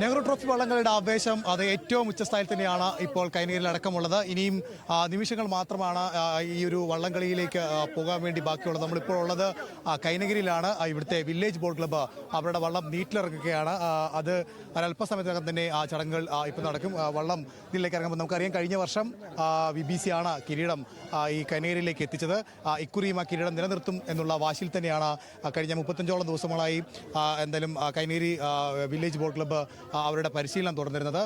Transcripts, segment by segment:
Nehru trophy വള്ളങ്ങളുടെ ആവേശം അത് ഏറ്റവും ഉച്ചസ്ഥായിൽ തന്നെയാണ് ഇപ്പോൾ കൈനഗിരിയിൽ അടക്കമുള്ളത്. ഇനിയും നിമിഷങ്ങൾ മാത്രമാണ് ഈ ഒരു വള്ളംകളിയിലേക്ക് പോകാൻ വേണ്ടി ബാക്കിയുള്ളത്. നമ്മളിപ്പോൾ ഉള്ളത് കൈനഗിരിയിലാണ്. ഇവിടുത്തെ വില്ലേജ് ബോട്ട് ക്ലബ്ബ് അവരുടെ വള്ളം നീറ്റിലിറക്കുകയാണ്. അത് ഒരല്പസമയത്തിനകം തന്നെ ആ ചടങ്ങുകൾ ഇപ്പോൾ നടക്കും. വള്ളം ഇതിലേക്ക് ഇറങ്ങുമ്പോൾ നമുക്കറിയാം, കഴിഞ്ഞ വർഷം BBC ആണ് കിരീടം ഈ കൈനഗിരിയിലേക്ക് എത്തിച്ചത്. ഇക്കുറിയും ആ കിരീടം നിലനിർത്തും എന്നുള്ള വാശിയിൽ തന്നെയാണ് കഴിഞ്ഞ 35ഓളം ദിവസങ്ങളായി എന്തായാലും കൈനഗിരി വില്ലേജ് ബോട്ട് ക്ലബ്ബ് അവരുടെ പരിശീലനം തുടർന്നിരുന്നത്.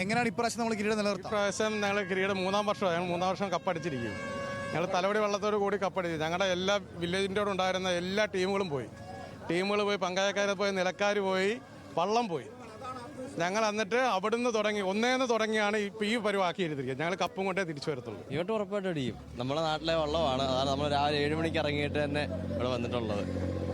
എങ്ങനെയാണ് ഇപ്രാവശ്യം നമ്മൾ കിരീടം നിലനിർത്തുന്നത്? ഇപ്രാവശ്യം ഞങ്ങൾ കിരീടം മൂന്നാം വർഷം കപ്പടിച്ചിരിക്കും. ഞങ്ങൾ തലവടി വള്ളത്തോട് കൂടി കപ്പടിച്ചു. ഞങ്ങളുടെ എല്ലാ വില്ലേജിൻ്റെ കൂടെ ഉണ്ടായിരുന്ന എല്ലാ ടീമുകളും പോയി. പങ്കായക്കാരെ പോയി, നിലക്കാർ പോയി, വള്ളം പോയി. ഞങ്ങൾ എന്നിട്ട് അവിടുന്ന് തുടങ്ങിയാണ് ഇപ്പം ഈ പരുവാക്കിയിരുത്തിരിക്കുക. ഞങ്ങൾ കപ്പും കൊണ്ടേ തിരിച്ചു വരത്തുള്ളൂ. ഇങ്ങോട്ട് ഉറപ്പായിട്ട് അടിക്കും. നമ്മുടെ നാട്ടിലെ വള്ളമാണ്. അതാണ് നമ്മൾ രാവിലെ 7 മണിക്ക് ഇറങ്ങിയിട്ട് തന്നെ ഇവിടെ വന്നിട്ടുള്ളത്.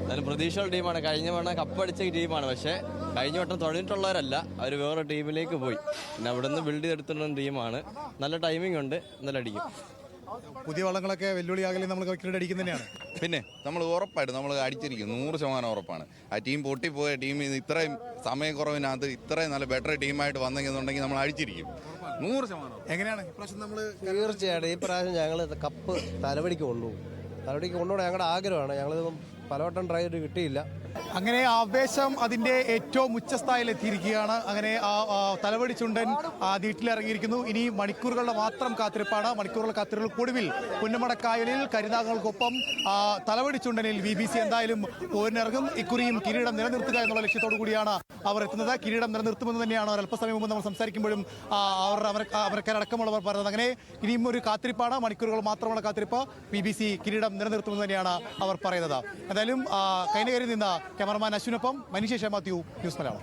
എന്നാലും പ്രതീക്ഷയുള്ള ടീമാണ്. കഴിഞ്ഞ വട്ടം കപ്പടിച്ച ടീമാണ്. പക്ഷേ കഴിഞ്ഞ വട്ടം തുടങ്ങിയിട്ടുള്ളവരല്ല, അവർ വേറെ ടീമിലേക്ക് പോയി. പിന്നെ അവിടെ നിന്ന് ബിൽഡ് ചെയ്തെടുത്തിട്ടുള്ള ടീമാണ്. നല്ല ടൈമിംഗ് ഉണ്ട്. എന്നാലും അടിക്കും. പുതിയ വള്ളങ്ങളൊക്കെ വെല്ലുവിളിയാകലേ നമ്മൾ കിരീടം അടിക്കുന്ന തന്നെയാണ്. പിന്നെ നമ്മൾ ഉറപ്പായിട്ട് നമ്മൾ അടിച്ചിരിക്കും. 100% ഉറപ്പാണ്. ആ ടീം പൊട്ടിപ്പോയ ടീം ഇത്രയും സമയക്കുറവിനകത്ത് ഇത്രയും നല്ല ബെറ്റർ ടീമായിട്ട് വന്നെന്നുണ്ടെങ്കിൽ നമ്മൾ അടിച്ചിരിക്കും 100%. എങ്ങനെയാണ് ഇപ്രാവശ്യം നമ്മൾ? തീർച്ചയായിട്ടും ഈ പ്രാവശ്യം ഞങ്ങൾ കപ്പ് തലവടിക്ക് കൊണ്ടുപോകും. തലവടിക്ക് കൊണ്ടുപോകണം ഞങ്ങളുടെ ആഗ്രഹമാണ്. ഞങ്ങളിതൊന്നും പലവട്ടം ട്രൈ ചെയ്ത് കിട്ടിയില്ല. അങ്ങനെ ആവേശം അതിന്റെ ഏറ്റവും ഉച്ചസ്ഥായിൽ എത്തിയിരിക്കുകയാണ്. അങ്ങനെ തലവടി ചുണ്ടൻ നീട്ടിലിറങ്ങിയിരിക്കുന്നു. ഇനി മണിക്കൂറുകളുടെ മാത്രം കാത്തിരിപ്പാണ്. മണിക്കൂറുകളുടെ കാത്തിരിപ്പുകൊടുവിൽ പുന്നമടക്കായലിൽ കരിനാഗങ്ങൾക്കൊപ്പം തലവടി ചുണ്ടനിൽ BBC എന്തായാലും പോരിനിറങ്ങും. ഇക്കുറിയും കിരീടം നിലനിർത്തുക എന്നുള്ള ലക്ഷ്യത്തോടു കൂടിയാണ് അവർ എത്തുന്നത്. കിരീടം നിലനിർത്തുമെന്ന് തന്നെയാണ് അല്പസമയം മുമ്പ് നമ്മൾ സംസാരിക്കുമ്പോഴും അവർക്കടക്കമുള്ളവർ പറഞ്ഞത്. അങ്ങനെ ഇനിയും ഒരു കാത്തിരിപ്പാണ്, മണിക്കൂറുകൾ മാത്രമുള്ള കാത്തിരിപ്പ്. BBC കിരീടം നിലനിർത്തുമെന്ന് തന്നെയാണ് അവർ പറയുന്നത്. എന്തായാലും കൈനഗരിയിൽ നിന്ന് ക്യാമറമാൻ അശ്വിനൊപ്പം മനീഷ് മാത്യു, ന്യൂസ് മലയാളം.